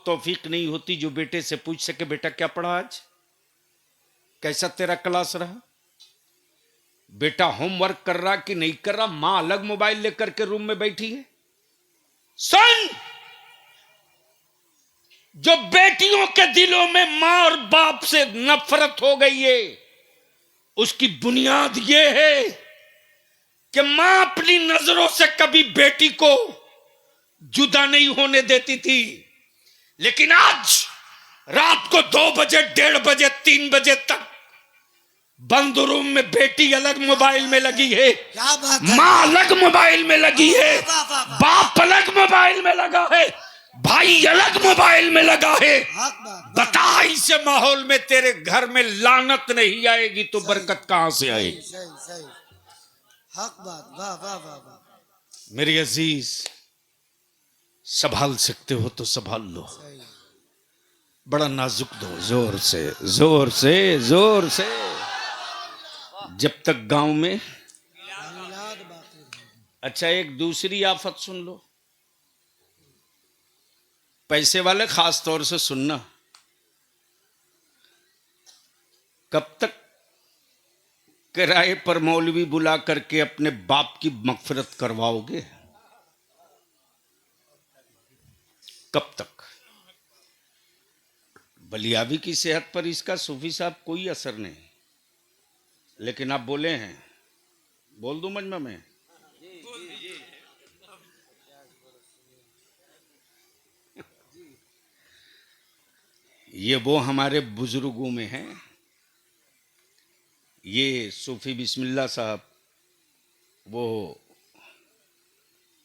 तौफीक नहीं होती जो बेटे से पूछ सके बेटा क्या पढ़ा आज, कैसा तेरा क्लास रहा, बेटा होमवर्क कर रहा कि नहीं कर रहा। मां अलग मोबाइल लेकर के रूम में बैठी है। सुन, जो बेटियों के दिलों में मां और बाप से नफरत हो गई है, उसकी बुनियाद यह है कि मां अपनी नजरों से कभी बेटी को जुदा नहीं होने देती थी, लेकिन आज रात को 2 बजे, 1:30 बजे, 3 बजे तक बंद रूम में बेटी अलग मोबाइल में लगी है, मां अलग मोबाइल में लगी है, बाप अलग मोबाइल में लगा है, भाई अलग मोबाइल में लगा है। बता, ऐसे माहौल में तेरे घर में लानत नहीं आएगी तो बरकत कहां से आएगी? मेरे अजीज, संभाल सकते हो तो संभाल लो, बड़ा नाजुक दो, जोर से जोर से जोर से। जब तक गांव में, अच्छा एक दूसरी आफत सुन लो, पैसे वाले खास तौर से सुनना, कब तक किराए पर मौलवी बुला करके अपने बाप की मगफिरत करवाओगे? कब तक? बलियाबी की सेहत पर इसका सूफी साहब कोई असर नहीं, लेकिन आप बोले हैं, बोल दूं मजमा में, ये वो हमारे बुजुर्गों में हैं, ये सूफी बिस्मिल्लाह साहब, वो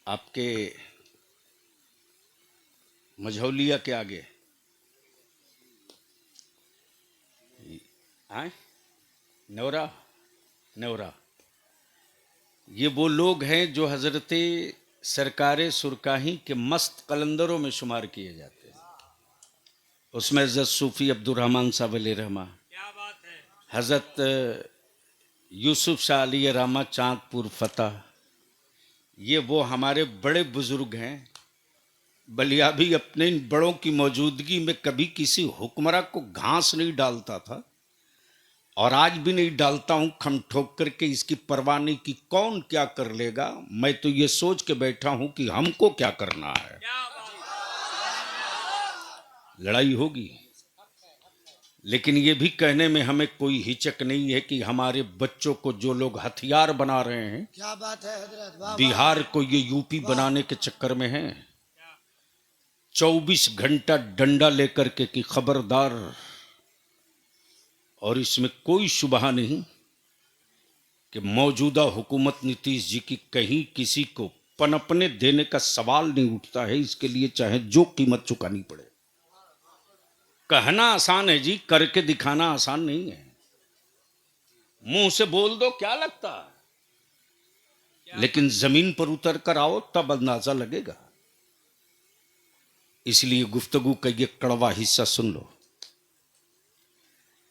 आपके मझौलिया के आगे आए, नौरा नौरा, ये वो लोग हैं जो हजरते सरकारे सुरकाही के मस्त कलंदरों में शुमार किए जाते हैं। उसमें हजरत सूफी अब्दुर्रहमान साहब अली रहमा, हजरत यूसुफ शाह अली रामा चांदपुर फतेह, ये वो हमारे बड़े बुजुर्ग हैं। बलियाबी अपने इन बड़ों की मौजूदगी में कभी किसी हुक्मरान को घास नहीं डालता था, और आज भी नहीं डालता हूं, खम ठोक करके। इसकी परवाह नहीं कि कौन क्या कर लेगा, मैं तो ये सोच के बैठा हूं कि हमको क्या करना है। लड़ाई होगी, लेकिन ये भी कहने में हमें कोई हिचक नहीं है कि हमारे बच्चों को जो लोग हथियार बना रहे हैं, क्या बात है हजरत, बिहार को ये यूपी बनाने के चक्कर में हैं, 24 घंटा डंडा लेकर के कि खबरदार। और इसमें कोई शुबहा नहीं कि मौजूदा हुकूमत नीतीश जी की कहीं किसी को पनपने देने का सवाल नहीं उठता है। इसके लिए चाहे जो कीमत चुकानी पड़े। कहना आसान है जी, करके दिखाना आसान नहीं है। मुंह से बोल दो क्या लगता है, लेकिन जमीन पर उतर कर आओ तब अंदाजा लगेगा। इसलिए गुफ्तगू का ये कड़वा हिस्सा सुन लो।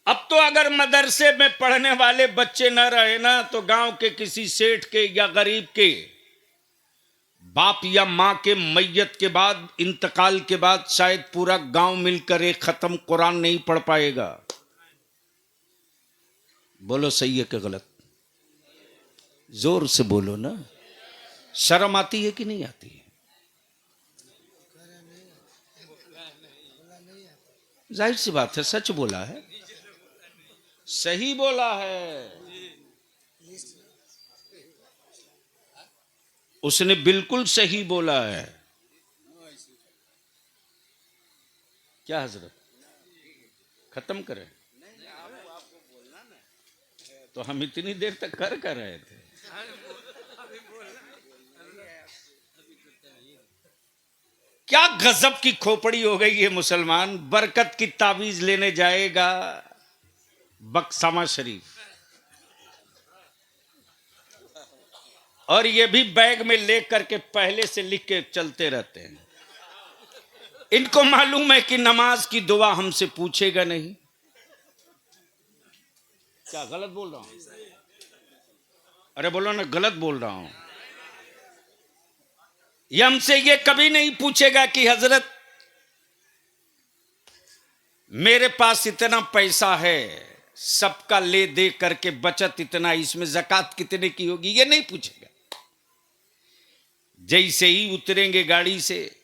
अब तो अगर मदरसे में पढ़ने वाले बच्चे न रहे ना, तो गांव के किसी सेठ के या गरीब के बाप या मां के मैयत के बाद, इंतकाल के बाद शायद पूरा गांव मिलकर एक खत्म कुरान नहीं पढ़ पाएगा। बोलो सही है कि गलत? जोर से बोलो ना। शर्म आती है कि नहीं आती है? जाहिर सी बात है, सच बोला है, सही बोला है, उसने बिल्कुल सही बोला है। क्या हजरत, खत्म करें? तो हम इतनी देर तक कर रहे थे। क्या गजब की खोपड़ी हो गई है मुसलमान। बरकत की तावीज लेने जाएगा बक्सामा शरीफ, और ये भी बैग में ले करके पहले से लिख के चलते रहते हैं। इनको मालूम है कि नमाज की दुआ हमसे पूछेगा नहीं। क्या गलत बोल रहा हूं? अरे बोलो ना, गलत बोल रहा हूं। ये हमसे ये कभी नहीं पूछेगा कि हजरत मेरे पास इतना पैसा है, सबका ले दे करके बचत इतना, इसमें ज़कात कितने की होगी, ये नहीं पूछेगा। जैसे ही उतरेंगे गाड़ी से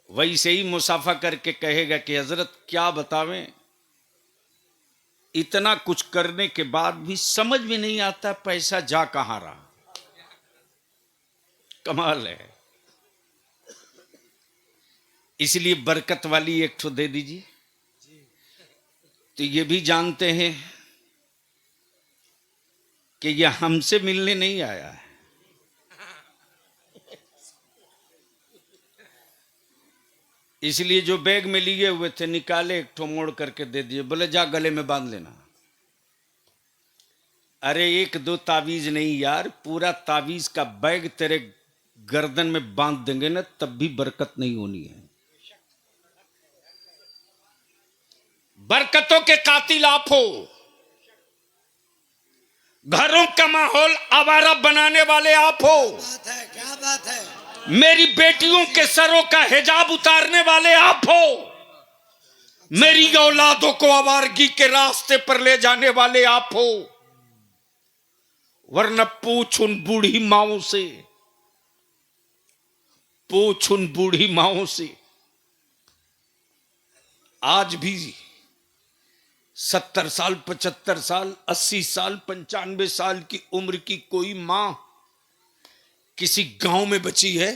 वैसे ही मुसाफा करके कहेगा कि हजरत क्या बतावें, इतना कुछ करने के बाद भी समझ में नहीं आता पैसा जा कहां रहा। कमाल है। इसलिए बरकत वाली एक ठो दे दीजिए। तो ये भी जानते हैं कि यह हमसे मिलने नहीं आया है, इसलिए जो बैग में लिए हुए थे निकाले, एक ठो मोड़ करके दे दिए, बोले जा गले में बांध लेना। अरे एक दो तावीज नहीं यार, पूरा तावीज का बैग तेरे गर्दन में बांध देंगे ना, तब भी बरकत नहीं होनी है। बरकतों के कातिल आप हो, घरों का माहौल आवारा बनाने वाले आप हो। क्या बात है। मेरी बेटियों के सरों का हिजाब उतारने वाले आप हो। मेरी औलादों को आवारगी के रास्ते पर ले जाने वाले आप हो। वरना पूछ उन बूढ़ी माओं से, पूछ उन बूढ़ी माओं से, आज भी 70 साल, 75 साल, 80 साल, 95 साल की उम्र की कोई मां किसी गांव में बची है?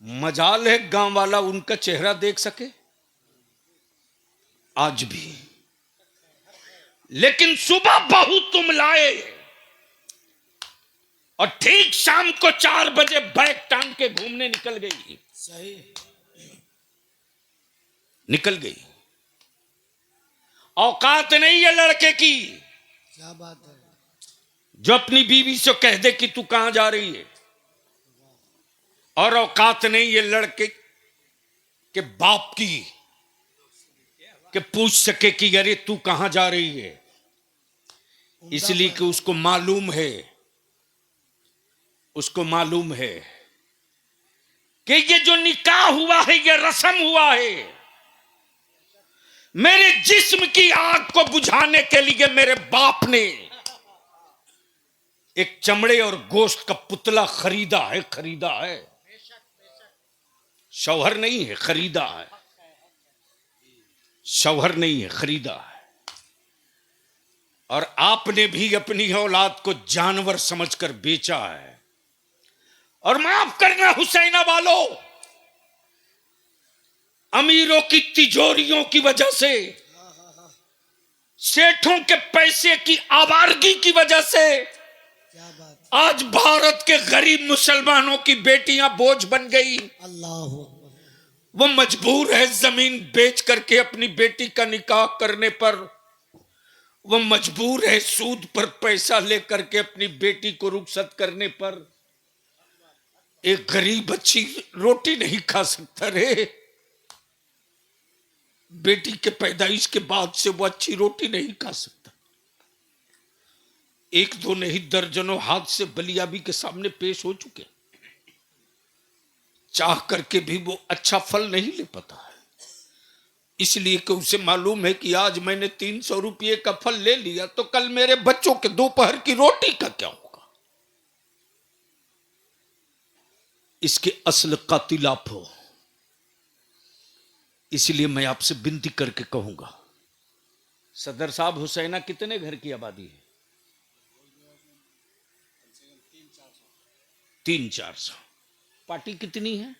मजाल है गांव वाला उनका चेहरा देख सके आज भी। लेकिन सुबह बहू तुम लाए और ठीक शाम को 4 बजे बैग टांग के घूमने निकल गई। सही निकल गई। औकात नहीं है लड़के की। क्या बात है। जो अपनी बीवी से कह दे कि तू कहां जा रही है, और औकात नहीं है लड़के के बाप की कि पूछ सके कि अरे तू कहां जा रही है। इसलिए कि उसको मालूम है, उसको मालूम है कि ये जो निकाह हुआ है ये रस्म हुआ है। मेरे जिस्म की आग को बुझाने के लिए मेरे बाप ने एक चमड़े और गोश्त का पुतला खरीदा है, खरीदा है। शौहर नहीं है, खरीदा है। शौहर नहीं है, खरीदा है। और आपने भी अपनी औलाद को जानवर समझकर बेचा है। और माफ करना हुसैना वालों, अमीरों की तिजोरियों की वजह से, सेठों के पैसे की आवारगी की वजह से क्या बात। आज भारत के गरीब मुसलमानों की बेटियां बोझ बन गई। अल्लाह वो मजबूर है जमीन बेच करके अपनी बेटी का निकाह करने पर। वो मजबूर है सूद पर पैसा लेकर के अपनी बेटी को रुखसत करने पर। एक गरीब अच्छी रोटी नहीं खा सकता रे। बेटी के पैदाइश के बाद से वो अच्छी रोटी नहीं खा सकता। एक दो नहीं दर्जनों हाथ से बलियाबी के सामने पेश हो चुके, चाह करके भी वो अच्छा फल नहीं ले पाता है। इसलिए कि उसे मालूम है कि आज मैंने 300 रुपये का फल ले लिया तो कल मेरे बच्चों के दोपहर की रोटी का क्या होगा। इसके असल कातिल आप हो। इसलिए मैं आपसे विनती करके कहूंगा, सदर साहब, हुसैना कितने घर की आबादी है? 300-400। पार्टी कितनी है?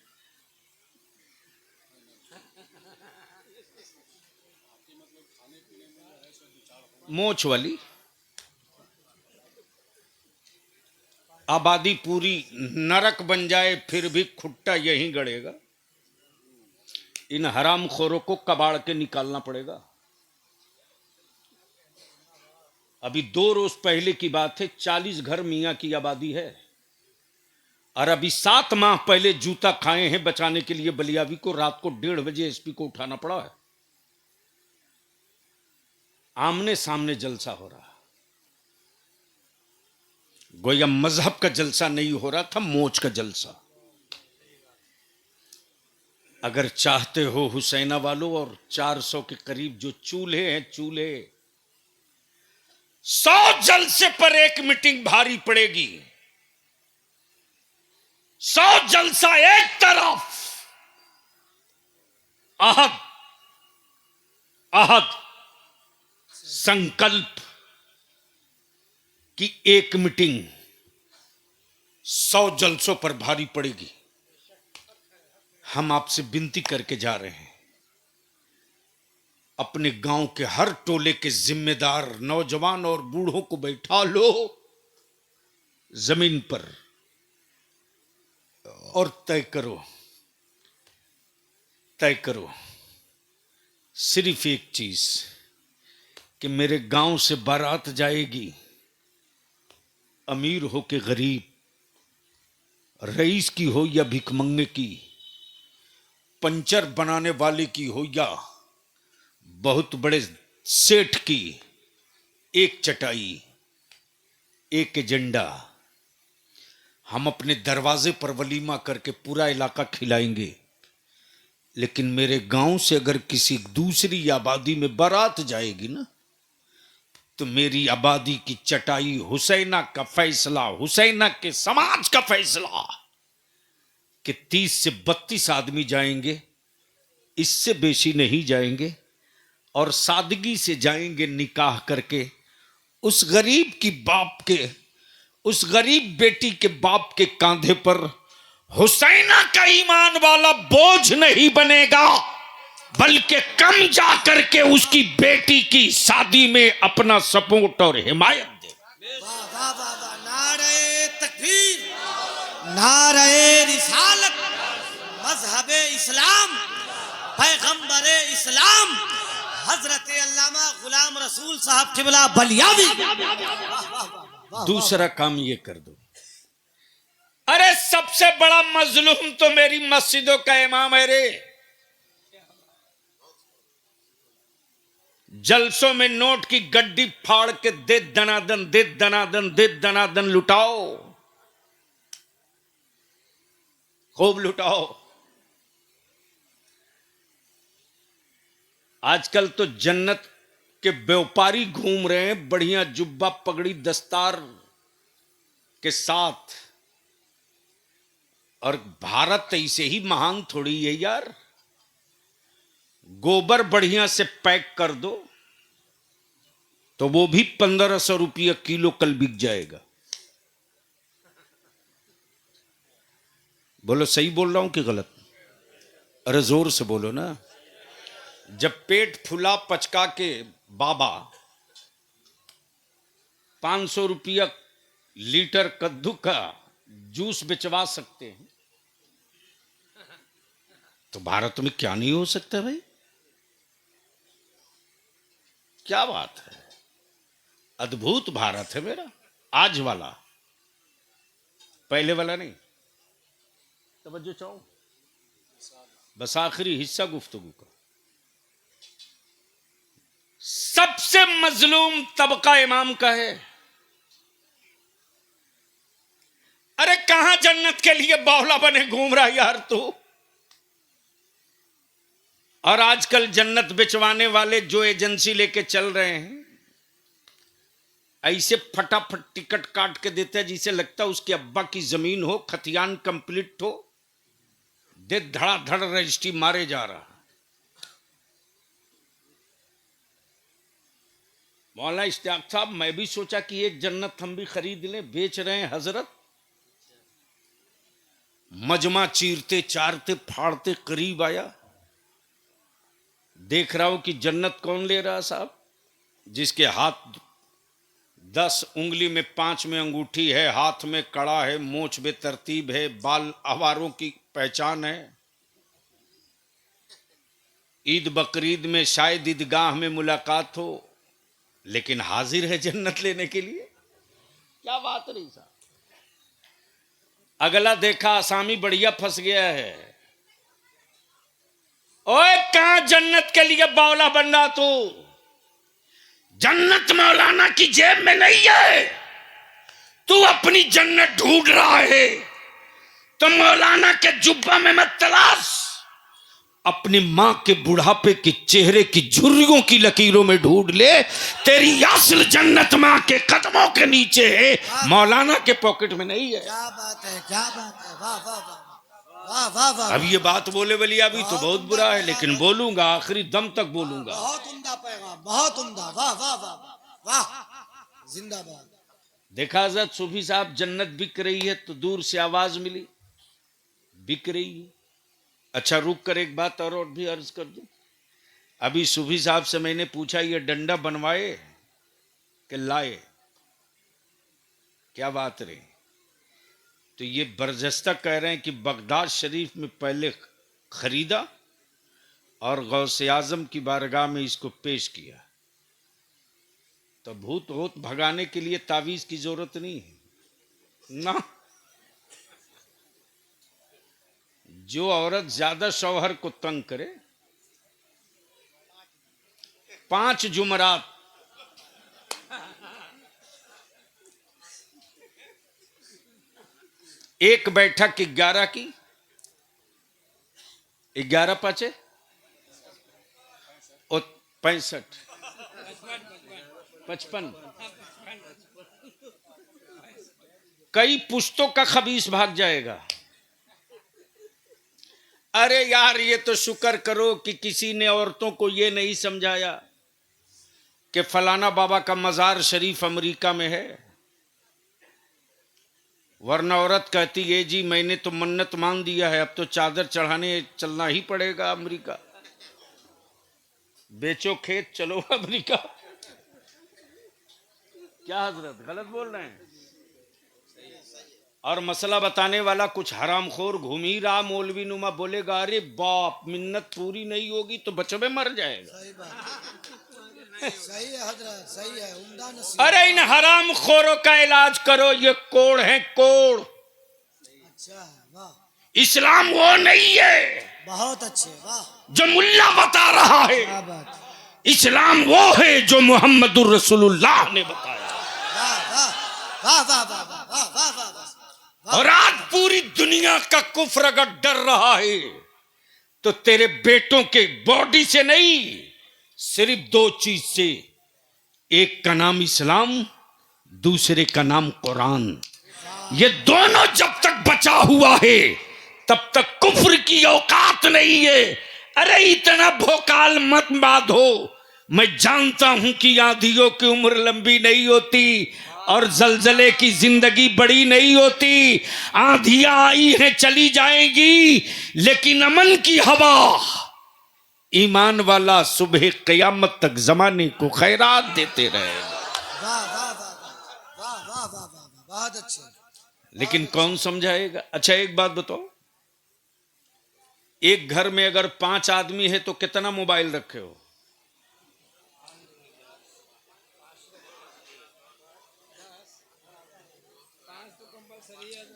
मोच वाली आबादी पूरी नरक बन जाए फिर भी खुट्टा यहीं गड़ेगा। इन हरामखोरों को कबाड़ के निकालना पड़ेगा। अभी 2 रोज पहले की बात है, 40 घर मियां की आबादी है। और अभी 7 माह पहले जूता खाए हैं बचाने के लिए बलियावी को। रात को 1:30 बजे एसपी को उठाना पड़ा है। आमने सामने जलसा हो रहा, गोया मजहब का जलसा नहीं हो रहा था, मोच का जलसा। अगर चाहते हो हुसैना वालों, और 400 के करीब जो चूल्हे हैं, चूल्हे 100 जलसे पर एक मीटिंग भारी पड़ेगी। 100 जलसा एक तरफ, अहद अहद संकल्प की एक मीटिंग 100 जलसों पर भारी पड़ेगी। हम आपसे विनती करके जा रहे हैं, अपने गांव के हर टोले के जिम्मेदार नौजवान और बूढ़ों को बैठा लो जमीन पर और तय करो सिर्फ एक चीज, कि मेरे गांव से बारात जाएगी, अमीर हो के गरीब, रईस की हो या भिखमंगे की, पंचर बनाने वाले की हो या बहुत बड़े सेठ की, एक चटाई, एक एजेंडा। हम अपने दरवाजे पर वलीमा करके पूरा इलाका खिलाएंगे, लेकिन मेरे गांव से अगर किसी दूसरी आबादी में बारात जाएगी ना, तो मेरी आबादी की चटाई हुसैना का फैसला, हुसैना के समाज का फैसला कि 30 से 32 आदमी जाएंगे, इससे बेशी नहीं जाएंगे, और सादगी से जाएंगे निकाह करके। उस गरीब बेटी के बाप के कांधे पर हुसैना का ईमान वाला बोझ नहीं बनेगा, बल्कि कम जा करके उसकी बेटी की शादी में अपना सपोर्ट और हिमायत दे। वाह वाह वाह वाह, नारे तकबीर, नारे रिसालत, मजहबे इस्लाम, पैगंबरे इस्लाम, हजरत अल्लामा गुलाम रसूल साहब किबला बलियावी। दूसरा काम ये कर दो, अरे सबसे बड़ा मजलूम तो मेरी मस्जिदों का इमाम है रे। जलसों में नोट की गड्डी फाड़ के दे दनादन लुटाओ, खूब लुटाओ। आजकल तो जन्नत के व्यापारी घूम रहे हैं बढ़िया जुब्बा पगड़ी दस्तार के साथ, और भारत ऐसे ही महान थोड़ी है यार। गोबर बढ़िया से पैक कर दो तो वो भी 1500 रुपया किलो कल बिक जाएगा। बोलो सही बोल रहा हूं कि गलत? अरे जोर से बोलो ना। जब पेट फुला पचका के बाबा 500 रुपया लीटर कद्दू का जूस बेचवा सकते हैं, तो भारत में क्या नहीं हो सकता भाई? क्या बात है, अद्भुत भारत है मेरा, आज वाला, पहले वाला नहीं। तवज्जो चाहो, बस आखिरी हिस्सा गुफ्तगू का। सबसे मजलूम तबका इमाम का है। अरे कहां जन्नत के लिए बावला बने घूम रहा यार तू। और आजकल जन्नत बिचवाने वाले जो एजेंसी लेके चल रहे हैं, ऐसे फटाफट टिकट काट के देते हैं जिसे लगता है उसके अब्बा की जमीन हो, खतियान कंप्लीट हो, दे धड़ाधड़ रजिस्ट्री मारे जा रहा। मौलाना इश्तियाक साहब, मैं भी सोचा कि एक जन्नत हम भी खरीद लें, बेच रहे हैं हजरत। मजमा चीरते चारते फाड़ते करीब आया, देख रहा हूं कि जन्नत कौन ले रहा साहब? जिसके हाथ 10 उंगली में 5 में अंगूठी है, हाथ में कड़ा है, मोछ बेतरतीब है, बाल आवारों की पहचान है। ईद बकरीद में शायद ईदगाह में मुलाकात हो, लेकिन हाजिर है जन्नत लेने के लिए। क्या बात रही साहब। अगला देखा आसामी बढ़िया फंस गया है। ओए कहां जन्नत के लिए बावला बन रहा तू? जन्नत मौलाना की जेब में नहीं है, तू अपनी जन्नत ढूंढ रहा है। तो मौलाना के जुब्बा में मत तलाश, अपनी मां के बुढ़ापे के चेहरे की झुर्रियों की लकीरों में ढूंढ ले, तेरी असल जन्नत मां के कदमों के नीचे है, मौलाना के पॉकेट में नहीं है। क्या बात है, क्या बात है, वाह वाह वाह वाह वाह वाह। अब ये बात बोले वाली अभी तो बहुत बुरा है, लेकिन बोलूंगा, आखिरी दम तक बोलूंगा। बहुत उम्दा पैगाम, बहुत उम्दा, वाह वाह वाह वाह, जिंदाबाद। देखा हजरत सूफी साहब, जन्नत बिक रही है तो दूर से आवाज मिली, बिक रही है। अच्छा रुक कर एक बात और भी अर्ज कर दूं। अभी सूफी साहब से मैंने पूछा, ये डंडा बनवाए कि लाए, क्या बात रही? तो ये बरजस्ता कह रहे हैं कि बगदाद शरीफ में पहले खरीदा और गौसे आजम की बारगाह में इसको पेश किया। तो भूत होत भगाने के लिए तावीज की जरूरत नहीं है ना। जो औरत ज्यादा शौहर को तंग करे, 5 जुमरात, एक बैठक 11 की, 11 पाचे और 65, 55, कई पुश्तों का खबीस भाग जाएगा। अरे यार, ये तो शुक्र करो कि किसी ने औरतों को ये नहीं समझाया कि फलाना बाबा का मजार शरीफ अमेरिका में है, वरना औरत कहती है जी मैंने तो मन्नत मान दिया है, अब तो चादर चढ़ाने चलना ही पड़ेगा अमेरिका। बेचो खेत, चलो अमेरिका। क्या हजरत गलत बोल रहे हैं? और मसला बताने वाला कुछ हरामखोर घूम ही रहा, मौलवी नुमा बोलेगा अरे बाप, मिन्नत पूरी नहीं होगी तो बचवे मर जाएगा। सही बात, सही है हजरत, सही है, उम्दा नसीहत। अरे इन हरामखोरों का इलाज करो, ये कोड़ है कोड़। अच्छा, वाह, इस्लाम वो नहीं है बहुत अच्छे, वाह, जो मुल्ला बता रहा है, क्या बात, इस्लाम वो है जो मोहम्मदुर रसूलुल्लाह ने बताया। वाह वाह वाह वाह वाह वाह वाह वाह वाह वाह। और आज पूरी दुनिया का कुफ्र अगर डर रहा है तो तेरे बेटों के बॉडी से नहीं, सिर्फ 2 चीज से, एक का नाम इस्लाम, दूसरे का नाम कुरान। ये दोनों जब तक बचा हुआ है तब तक कुफ्र की औकात नहीं है। अरे इतना भोकाल मत बांधो, मैं जानता हूं कि आंधियों की उम्र लंबी नहीं होती और जलजले की जिंदगी बड़ी नहीं होती। आंधियां आई हैं चली जाएंगी, लेकिन अमन की हवा, ईमान वाला सुबह कयामत तक जमाने को खैरात देते रहेगा। वाह वाह वाह वाह वाह वाह वाह वाह, बहुत अच्छे। लेकिन कौन समझाएगा? अच्छा एक बात बताओ, एक घर में अगर 5 आदमी है तो कितना मोबाइल रखे हो?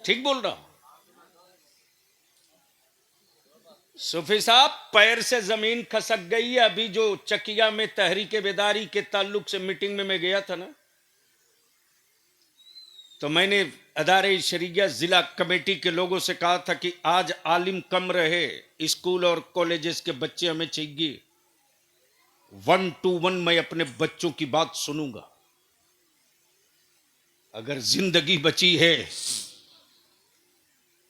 ठीक बोल रहा हूं? सूफी साहब, पैर से जमीन खसक गई है। अभी जो चकिया में तहरीके बेदारी के ताल्लुक से मीटिंग में मैं गया था ना, तो मैंने अदारे शरीया जिला कमेटी के लोगों से कहा था कि आज आलिम कम रहे, स्कूल और कॉलेजेस के बच्चे हमें चाहिए, 1 to 1 मैं अपने बच्चों की बात सुनूंगा। अगर जिंदगी बची है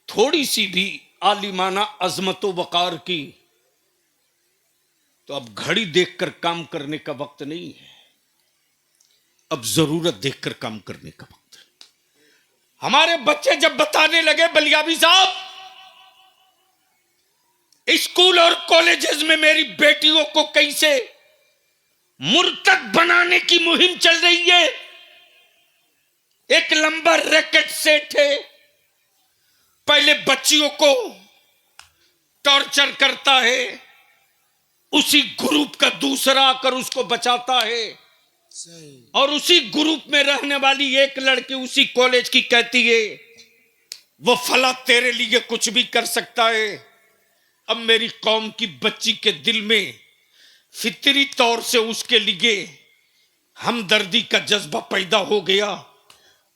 थोड़ी सी भी आलिमाना अजमत वकार की, तो अब घड़ी देखकर काम करने का वक्त नहीं है, अब जरूरत देखकर काम करने का वक्त है। हमारे बच्चे जब बताने लगे बलियाबी साहब, स्कूल और कॉलेजेस में मेरी बेटियों को कैसे मुर्तद बनाने की मुहिम चल रही है, एक लंबा रैकेट सेट है, पहले बच्चियों को टॉर्चर करता है, उसी ग्रुप का दूसरा आकर उसको बचाता है, सही, और उसी ग्रुप में रहने वाली एक लड़की उसी कॉलेज की कहती है वो फला तेरे लिए कुछ भी कर सकता है। अब मेरी कौम की बच्ची के दिल में फितरी तौर से उसके लिए हमदर्दी का जज्बा पैदा हो गया।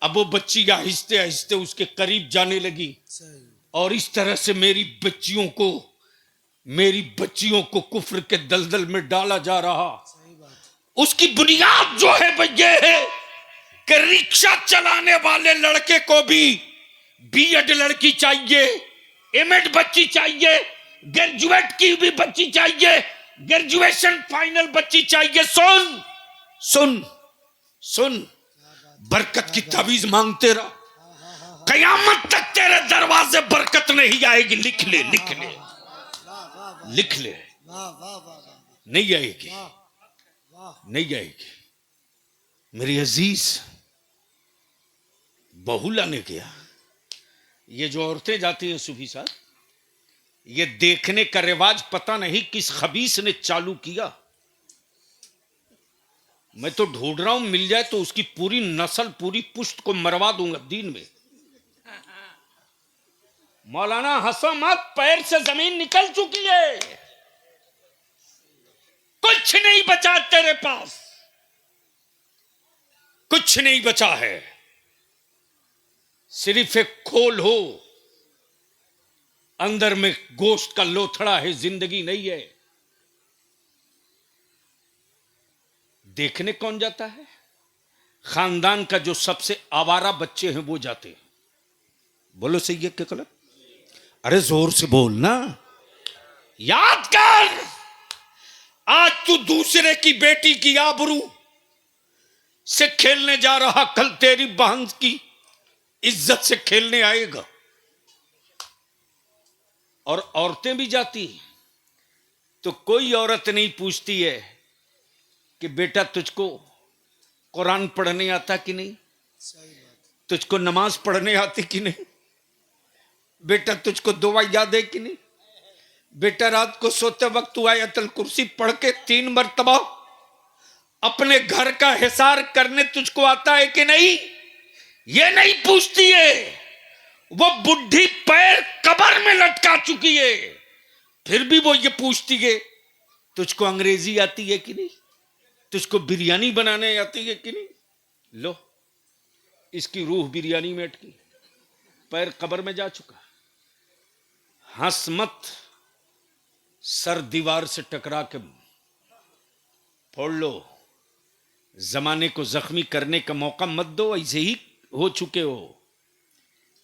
अब वो बच्ची आहिस्ते आहिस्ते उसके करीब जाने लगी, सही, और इस तरह से मेरी बच्चियों को मेरी बच्चियों को कुफ्र के दलदल में डाला जा रहा। सही बात। उसकी बुनियाद जो है वो ये है कि रिक्शा चलाने वाले लड़के को भी बीएड लड़की चाहिए, एमएड बच्ची चाहिए, ग्रेजुएट की भी बच्ची चाहिए, ग्रेजुएशन फाइनल बच्ची चाहिए। सुन सुन सुन, बरकत की तावीज मांगते रहा, कयामत तक तेरे दरवाजे बरकत नहीं आएगी। लिख ले लिख ले लिख ले, वाह वाह वाह वाह नहीं आएगी, वाह। नहीं आएगी। मेरी अजीज, बहू लाने गया, ये जो औरतें जाती हैं सुबह साथ, ये देखने का रिवाज पता नहीं किस खबीस ने चालू किया। मैं तो ढूंढ रहा हूं, मिल जाए तो उसकी पूरी नस्ल, पूरी पुश्त को मरवा दूंगा दीन में। मौलाना हंसो मत, पैर से जमीन निकल चुकी है, कुछ नहीं बचा तेरे पास, कुछ नहीं बचा है। सिर्फ एक खोल हो, अंदर में गोश्त का लोथड़ा है, जिंदगी नहीं है। देखने कौन जाता है? खानदान का जो सबसे आवारा बच्चे हैं वो जाते हैं। बोलो सही है क्या गलत? अरे जोर से बोल ना। याद कर, आज तू दूसरे की बेटी की आबरू से खेलने जा रहा, कल तेरी बहन की इज्जत से खेलने आएगा। और औरतें भी जाती तो कोई औरत नहीं पूछती है कि बेटा तुझको कुरान पढ़ने आता कि नहीं, सही बात। तुझको नमाज पढ़ने आती कि नहीं, बेटा तुझको दुआ याद है कि नहीं, बेटा रात को सोते वक्त तू आयतल कुर्सी पढ़ के 3 मरतबा अपने घर का हिसार करने तुझको आता है कि नहीं, ये नहीं पूछती है। वो बुढ़ी पैर कब्र में लटका चुकी है, फिर भी वो ये पूछती है तुझको अंग्रेजी आती है कि नहीं, तुझको बिरयानी बनाने आती है कि नहीं। लो, इसकी रूह बिरयानी में अटकी, पैर कब्र में जा चुका। हंस मत, सर दीवार से टकरा के फोड़ लो। जमाने को जख्मी करने का मौका मत दो, ऐसे ही हो चुके हो।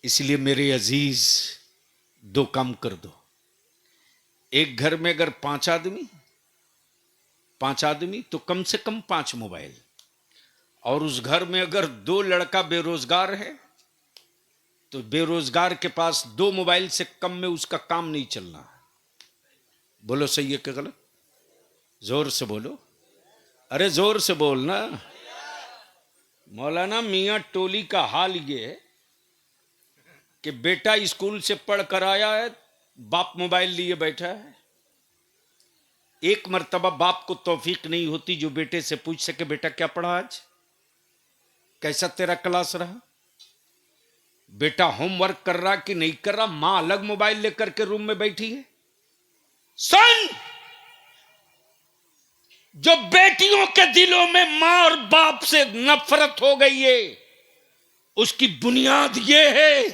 इसलिए मेरे अजीज, 2 काम कर दो। एक घर में अगर 5 आदमी तो कम से कम 5 मोबाइल, और उस घर में अगर 2 लड़का बेरोजगार है तो बेरोजगार के पास 2 मोबाइल से कम में उसका काम नहीं चलना। बोलो सही है क्या गलत? जोर से बोलो, अरे जोर से बोलना। मौलाना मियां टोली का हाल ये है कि बेटा स्कूल से पढ़ कर आया है, बाप मोबाइल लिए बैठा है। एक मर्तबा बाप को तौफीक नहीं होती जो बेटे से पूछ सके बेटा क्या पढ़ा आज, कैसा तेरा क्लास रहा, बेटा होमवर्क कर रहा कि नहीं कर रहा। मां अलग मोबाइल लेकर के रूम में बैठी है। सुन, जो बेटियों के दिलों में मां और बाप से नफरत हो गई है, उसकी बुनियाद यह है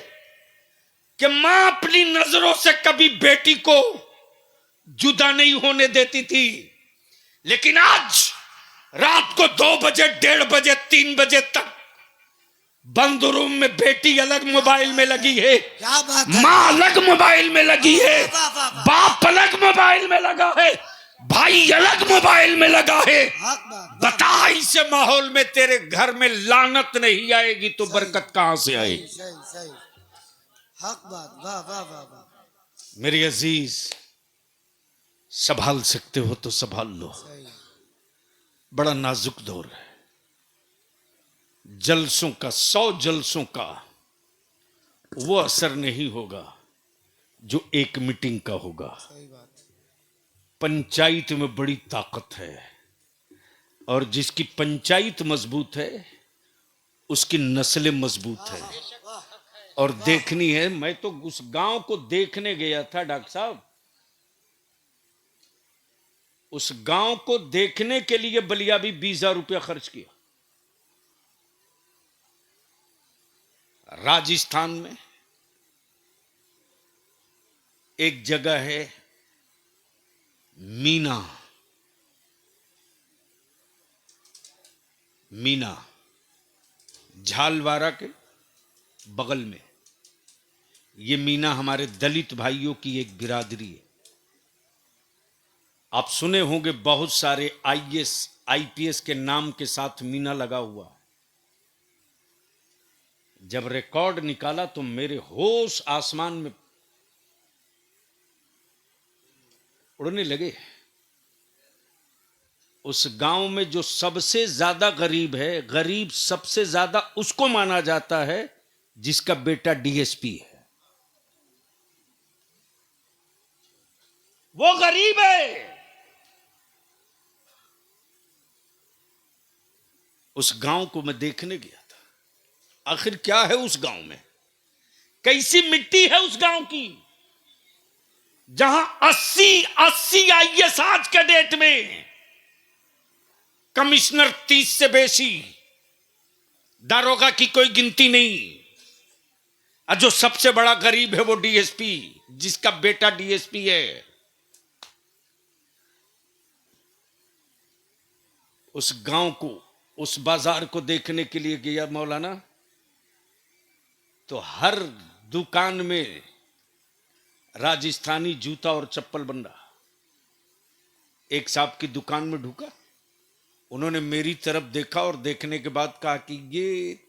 कि मां अपनी नजरों से कभी बेटी को जुदा नहीं होने देती थी, लेकिन आज रात को 2 बजे, 1:30 बजे, 3 बजे तक बंद रूम में बेटी अलग मोबाइल में लगी है, क्या बात है। मां अलग मोबाइल में लगी है, वाह, वाह, वाह। बाप अलग मोबाइल में लगा है, भाई अलग मोबाइल में लगा है। हक बात। बता, इसे माहौल में तेरे घर में लानत नहीं आएगी तो बरकत कहां से आएगी? सही सही, हक बात। वाह वाह वाह वाह। मेरे अजीज, संभाल सकते हो तो संभाल लो, सही। बड़ा नाजुक दौर है। जलसों का, 100 जलसों का वो असर नहीं होगा जो एक मीटिंग का होगा। सही बात। पंचायत में बड़ी ताकत है, और जिसकी पंचायत मजबूत है उसकी नस्लें मजबूत है। और देखनी है, मैं तो उस गांव को देखने गया था डॉक्टर साहब, उस गांव को देखने के लिए बलिया भी 20,000 रुपया खर्च किया। राजस्थान में एक जगह है मीना, मीना झालवाड़ा के बगल में। ये मीना हमारे दलित भाइयों की एक बिरादरी है। आप सुने होंगे बहुत सारे आईएएस आईपीएस के नाम के साथ मीना लगा हुआ। जब रिकॉर्ड निकाला तो मेरे होश आसमान में उड़ने लगे। उस गांव में जो सबसे ज्यादा गरीब है, गरीब सबसे ज्यादा उसको माना जाता है जिसका बेटा डीएसपी है। वो गरीब है। उस गांव को मैं देखने गया था। आखिर क्या है उस गांव में, कैसी मिट्टी है उस गांव की, जहां 80 आईएएस आज के डेट में, कमिश्नर 30 से बेसी, दारोगा की कोई गिनती नहीं, और जो सबसे बड़ा गरीब है वो डीएसपी, जिसका बेटा डीएसपी है। उस गांव को, उस बाजार को देखने के लिए गया मौलाना, तो हर दुकान में राजस्थानी जूता और चप्पल बन रहा। एक साहब की दुकान में ढुका, उन्होंने मेरी तरफ देखा और देखने के बाद कहा कि ये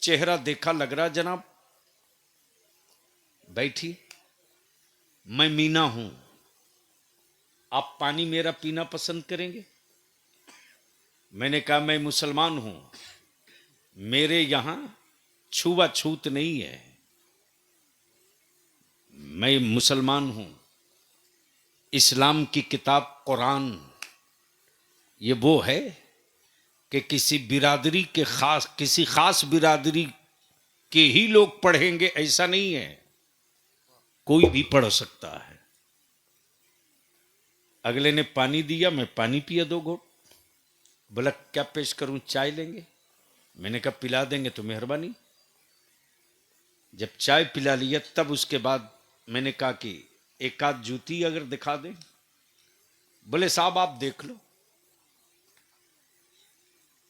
चेहरा देखा लग रहा जनाब, बैठी, मैं मीना हूं, आप पानी मेरा पीना पसंद करेंगे? मैंने कहा मैं मुसलमान हूं, मेरे यहां छुआछूत नहीं है, मैं मुसलमान हूं। इस्लाम की किताब कुरान ये वो है कि किसी बिरादरी के खास, किसी खास बिरादरी के ही लोग पढ़ेंगे ऐसा नहीं है, कोई भी पढ़ सकता है। अगले ने पानी दिया, मैं पानी पिया 2 घोट। बोला क्या पेश करूं, चाय लेंगे? मैंने कहा पिला देंगे तो मेहरबानी। जब चाय पिला लिया तब उसके बाद मैंने कहा कि एक आध जूती अगर दिखा दें। बोले साहब आप देख लो।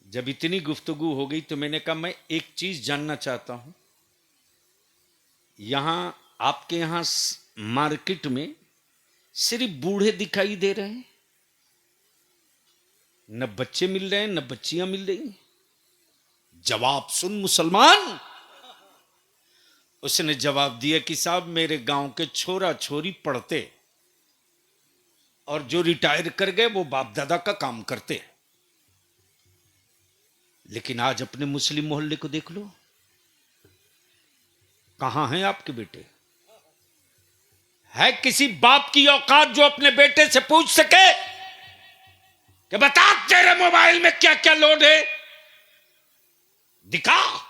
जब इतनी गुफ्तगू हो गई तो मैंने कहा मैं एक चीज जानना चाहता हूं, यहां आपके यहां मार्केट में सिर्फ बूढ़े दिखाई दे रहे हैं, न बच्चे मिल रहे हैं न बच्चियां मिल रही। जवाब सुन मुसलमान। उसने जवाब दिया कि साहब मेरे गांव के छोरा छोरी पढ़ते और जो रिटायर कर गए वो बाप दादा का काम करते, लेकिन आज अपने मुस्लिम मोहल्ले को देख लो, कहां हैं आपके बेटे? है किसी बाप की औकात जो अपने बेटे से पूछ सके कि बता तेरे मोबाइल में क्या क्या लोड है, दिखा?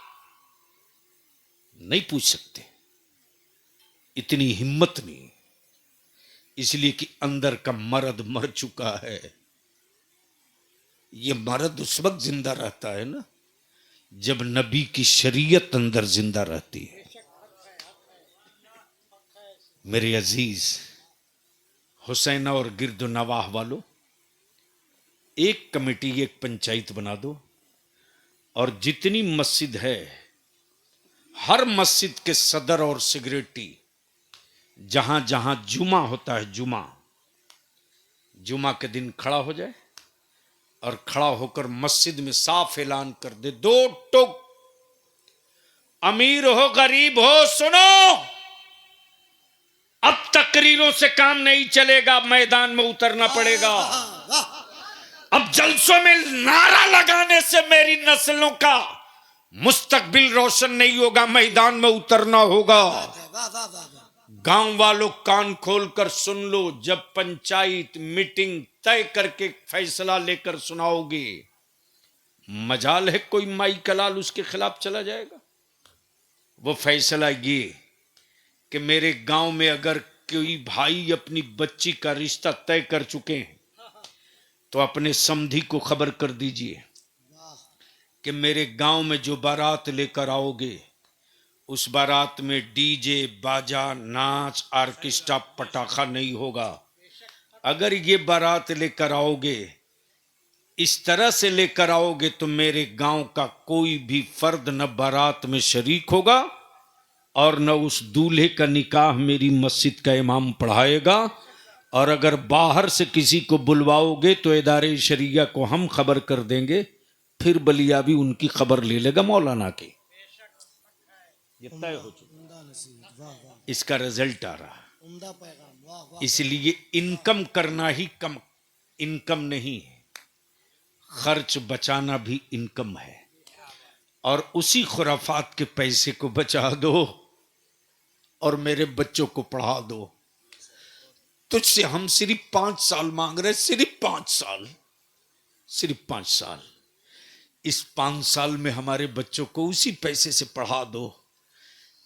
नहीं पूछ सकते, इतनी हिम्मत नहीं, इसलिए कि अंदर का मर्द मर चुका है। ये मर्द उस वक्त जिंदा रहता है ना जब नबी की शरीयत अंदर जिंदा रहती है। मेरे अजीज हुसैना और गिरदो नवाह वालों, एक कमेटी, एक पंचायत बना दो और जितनी मस्जिद है हर मस्जिद के सदर और सेक्रेटरी जहां जहां जुमा होता है, जुमा के दिन खड़ा हो जाए और खड़ा होकर मस्जिद में साफ ऐलान कर दे, 2 टुक, अमीर हो गरीब हो सुनो, अब तकरीरों से काम नहीं चलेगा, मैदान में उतरना पड़ेगा। अब जलसों में नारा लगाने से मेरी नस्लों का मुस्तकबिल रोशन नहीं होगा, मैदान में उतरना होगा। गांव वालों कान खोलकर सुन लो, जब पंचायत मीटिंग तय करके फैसला लेकर सुनाओगे, मजाल है कोई माई कलाल उसके खिलाफ चला जाएगा। वो फैसला ये कि मेरे गांव में अगर कोई भाई अपनी बच्ची का रिश्ता तय कर चुके हैं तो अपने समधी को खबर कर दीजिए कि मेरे गांव में जो बारात लेकर आओगे उस बारात में डीजे बाजा नाच ऑर्केस्ट्रा पटाखा नहीं होगा, अगर ये बारात लेकर आओगे, इस तरह से लेकर आओगे, तो मेरे गांव का कोई भी फर्द न बारात में शरीक होगा और न उस दूल्हे का निकाह मेरी मस्जिद का इमाम पढ़ाएगा। और अगर बाहर से किसी को बुलवाओगे तो इदारे शरिया को हम खबर कर देंगे, फिर बलिया भी उनकी खबर ले लेगा मौलाना की। ये तय हो चुका। उम्दा नसीहत, वाह वाह, इसका रिजल्ट आ रहा। उम्दा पैगाम, वाह वाह। इसलिए इनकम करना ही कम इनकम नहीं है, खर्च बचाना भी इनकम है। और उसी खुराफात के पैसे को बचा दो और मेरे बच्चों को पढ़ा दो। तुझसे हम सिर्फ 5 साल मांग रहे, सिर्फ 5 साल, सिर्फ 5 साल। इस 5 साल में हमारे बच्चों को उसी पैसे से पढ़ा दो।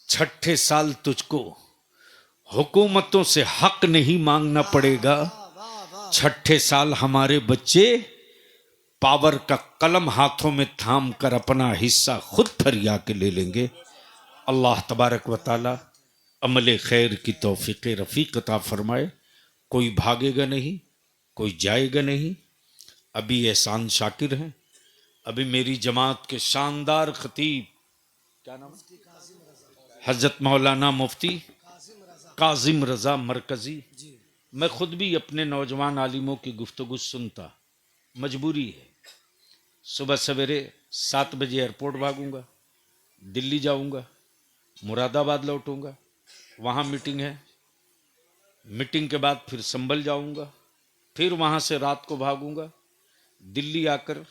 छठे साल तुझको हुकूमतों से हक नहीं मांगना पड़ेगा। छठे साल हमारे बच्चे पावर का कलम हाथों में थाम कर अपना हिस्सा खुद फरिया के ले लेंगे। अल्लाह तबारक व ताला अमल खैर की तौफीक रफ़ीक अता फरमाए। कोई भागेगा नहीं, कोई जाएगा नहीं। अभी एहसान शाकिर हैं, अभी मेरी जमात के शानदार खतीब, क्या नाम, हजरत मौलाना मुफ्ती काजिम रज़ा मरकज़ी। मैं खुद भी अपने नौजवान आलिमों की गुफ्तगू सुनता, मजबूरी है। सुबह सवेरे 7 बजे एयरपोर्ट भागूंगा, दिल्ली जाऊंगा, मुरादाबाद लौटूंगा, वहाँ मीटिंग है, मीटिंग के बाद फिर संभल जाऊंगा, फिर वहाँ से रात को भागूंगा, दिल्ली आकर